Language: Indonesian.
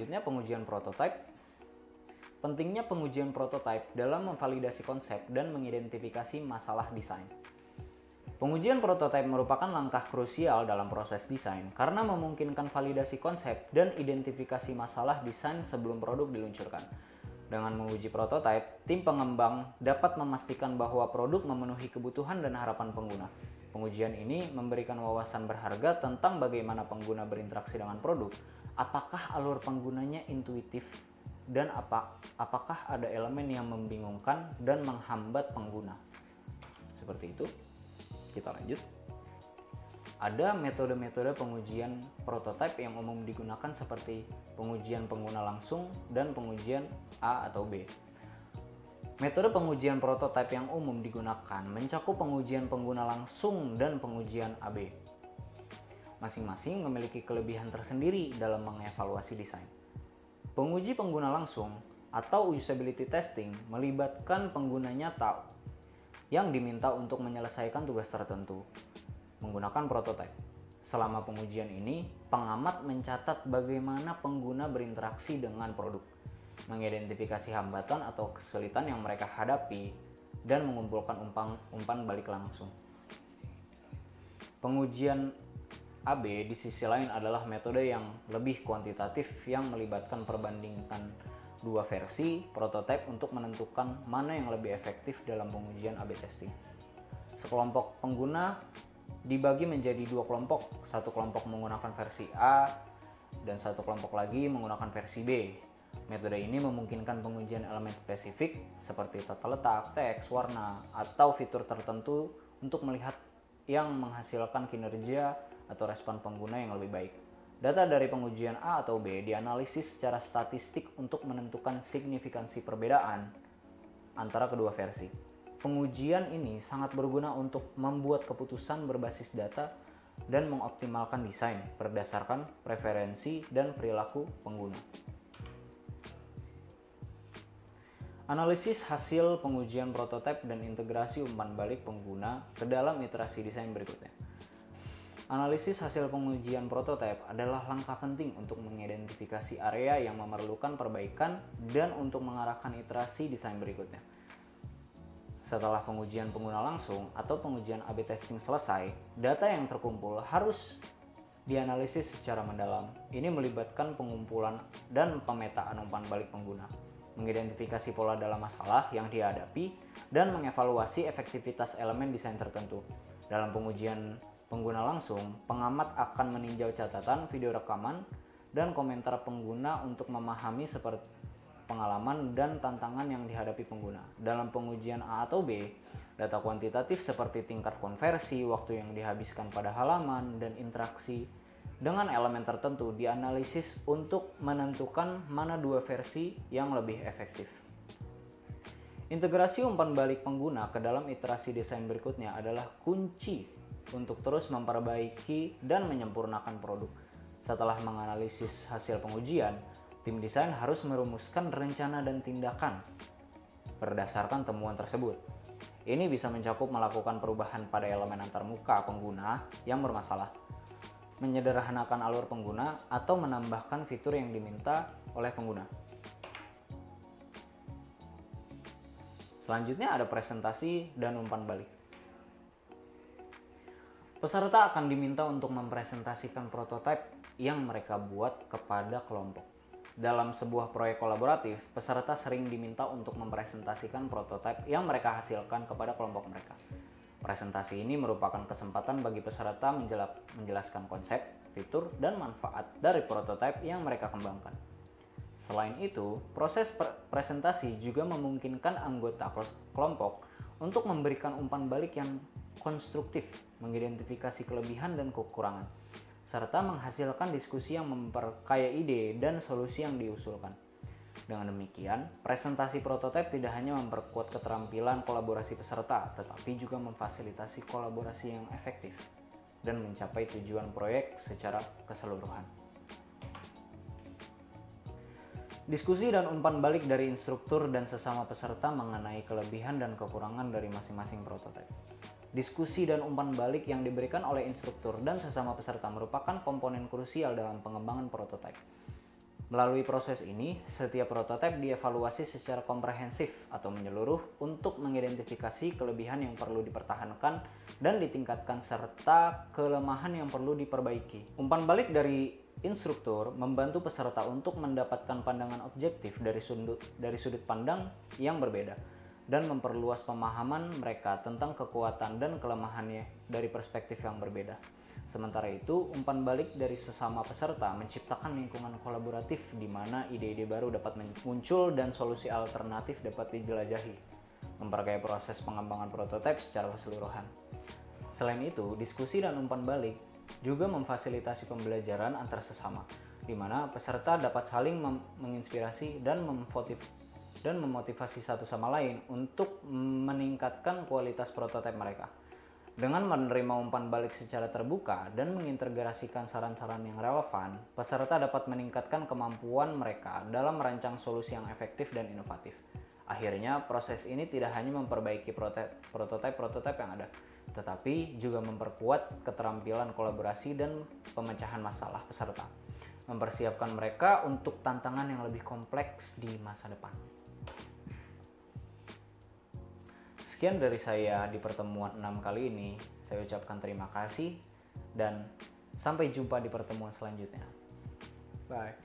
Selanjutnya, pengujian prototipe. Pentingnya pengujian prototipe dalam memvalidasi konsep dan mengidentifikasi masalah desain. Pengujian prototipe merupakan langkah krusial dalam proses desain karena memungkinkan validasi konsep dan identifikasi masalah desain sebelum produk diluncurkan. Dengan menguji prototipe, tim pengembang dapat memastikan bahwa produk memenuhi kebutuhan dan harapan pengguna. Pengujian ini memberikan wawasan berharga tentang bagaimana pengguna berinteraksi dengan produk, apakah alur penggunanya intuitif, dan apakah ada elemen yang membingungkan dan menghambat pengguna. Seperti itu. Kita lanjut. Ada metode-metode pengujian prototipe yang umum digunakan seperti pengujian pengguna langsung dan pengujian A atau B. Metode pengujian prototipe yang umum digunakan mencakup pengujian pengguna langsung dan pengujian AB. Masing-masing memiliki kelebihan tersendiri dalam mengevaluasi desain. Penguji pengguna langsung atau usability testing melibatkan pengguna nyata yang diminta untuk menyelesaikan tugas tertentu menggunakan prototipe. Selama pengujian ini, pengamat mencatat bagaimana pengguna berinteraksi dengan produk, mengidentifikasi hambatan atau kesulitan yang mereka hadapi, dan mengumpulkan umpan balik langsung. Pengujian AB di sisi lain adalah metode yang lebih kuantitatif yang melibatkan perbandingan dua versi prototipe untuk menentukan mana yang lebih efektif dalam pengujian AB testing. Sekelompok pengguna dibagi menjadi dua kelompok, satu kelompok menggunakan versi A dan satu kelompok lagi menggunakan versi B. Metode ini memungkinkan pengujian elemen spesifik seperti tata letak, teks, warna, atau fitur tertentu untuk melihat yang menghasilkan kinerja atau respon pengguna yang lebih baik. Data dari pengujian A atau B dianalisis secara statistik untuk menentukan signifikansi perbedaan antara kedua versi. Pengujian ini sangat berguna untuk membuat keputusan berbasis data dan mengoptimalkan desain berdasarkan preferensi dan perilaku pengguna. Analisis hasil pengujian prototipe dan integrasi umpan balik pengguna ke dalam iterasi desain berikutnya. Analisis hasil pengujian prototipe adalah langkah penting untuk mengidentifikasi area yang memerlukan perbaikan dan untuk mengarahkan iterasi desain berikutnya. Setelah pengujian pengguna langsung atau pengujian AB testing selesai, data yang terkumpul harus dianalisis secara mendalam. Ini melibatkan pengumpulan dan pemetaan umpan balik pengguna, mengidentifikasi pola dalam masalah yang dihadapi, dan mengevaluasi efektivitas elemen desain tertentu. Dalam pengujian pengguna langsung, pengamat akan meninjau catatan, video rekaman, dan komentar pengguna untuk memahami seperti pengalaman dan tantangan yang dihadapi pengguna. Dalam pengujian A atau B, data kuantitatif seperti tingkat konversi, waktu yang dihabiskan pada halaman, dan interaksi dengan elemen tertentu dianalisis untuk menentukan mana dua versi yang lebih efektif. Integrasi umpan balik pengguna ke dalam iterasi desain berikutnya adalah kunci untuk terus memperbaiki dan menyempurnakan produk. Setelah menganalisis hasil pengujian, tim desain harus merumuskan rencana dan tindakan berdasarkan temuan tersebut. Ini bisa mencakup melakukan perubahan pada elemen antarmuka pengguna yang bermasalah, menyederhanakan alur pengguna, atau menambahkan fitur yang diminta oleh pengguna. Selanjutnya ada presentasi dan umpan balik. Peserta akan diminta untuk mempresentasikan prototipe yang mereka buat kepada kelompok. Dalam sebuah proyek kolaboratif, peserta sering diminta untuk mempresentasikan prototipe yang mereka hasilkan kepada kelompok mereka. Presentasi ini merupakan kesempatan bagi peserta menjelaskan konsep, fitur, dan manfaat dari prototipe yang mereka kembangkan. Selain itu, proses presentasi juga memungkinkan anggota kelompok untuk memberikan umpan balik yang konstruktif, mengidentifikasi kelebihan dan kekurangan, serta menghasilkan diskusi yang memperkaya ide dan solusi yang diusulkan. Dengan demikian, presentasi prototipe tidak hanya memperkuat keterampilan kolaborasi peserta, tetapi juga memfasilitasi kolaborasi yang efektif dan mencapai tujuan proyek secara keseluruhan. Diskusi dan umpan balik dari instruktur dan sesama peserta mengenai kelebihan dan kekurangan dari masing-masing prototipe. Diskusi dan umpan balik yang diberikan oleh instruktur dan sesama peserta merupakan komponen krusial dalam pengembangan prototipe. Melalui proses ini, setiap prototipe dievaluasi secara komprehensif atau menyeluruh untuk mengidentifikasi kelebihan yang perlu dipertahankan dan ditingkatkan serta kelemahan yang perlu diperbaiki. Umpan balik dari instruktur membantu peserta untuk mendapatkan pandangan objektif dari sudut pandang yang berbeda dan memperluas pemahaman mereka tentang kekuatan dan kelemahannya dari perspektif yang berbeda. Sementara itu, umpan balik dari sesama peserta menciptakan lingkungan kolaboratif di mana ide-ide baru dapat muncul dan solusi alternatif dapat dijelajahi, memperkaya proses pengembangan prototipe secara keseluruhan. Selain itu, diskusi dan umpan balik juga memfasilitasi pembelajaran antar sesama, di mana peserta dapat saling menginspirasi dan memotivasi satu sama lain untuk meningkatkan kualitas prototipe mereka. Dengan menerima umpan balik secara terbuka dan mengintegrasikan saran-saran yang relevan, peserta dapat meningkatkan kemampuan mereka dalam merancang solusi yang efektif dan inovatif. Akhirnya, proses ini tidak hanya memperbaiki prototipe yang ada, tetapi juga memperkuat keterampilan kolaborasi dan pemecahan masalah peserta, mempersiapkan mereka untuk tantangan yang lebih kompleks di masa depan. Sekian dari saya di pertemuan 6 kali ini. Saya ucapkan terima kasih dan sampai jumpa di pertemuan selanjutnya. Bye.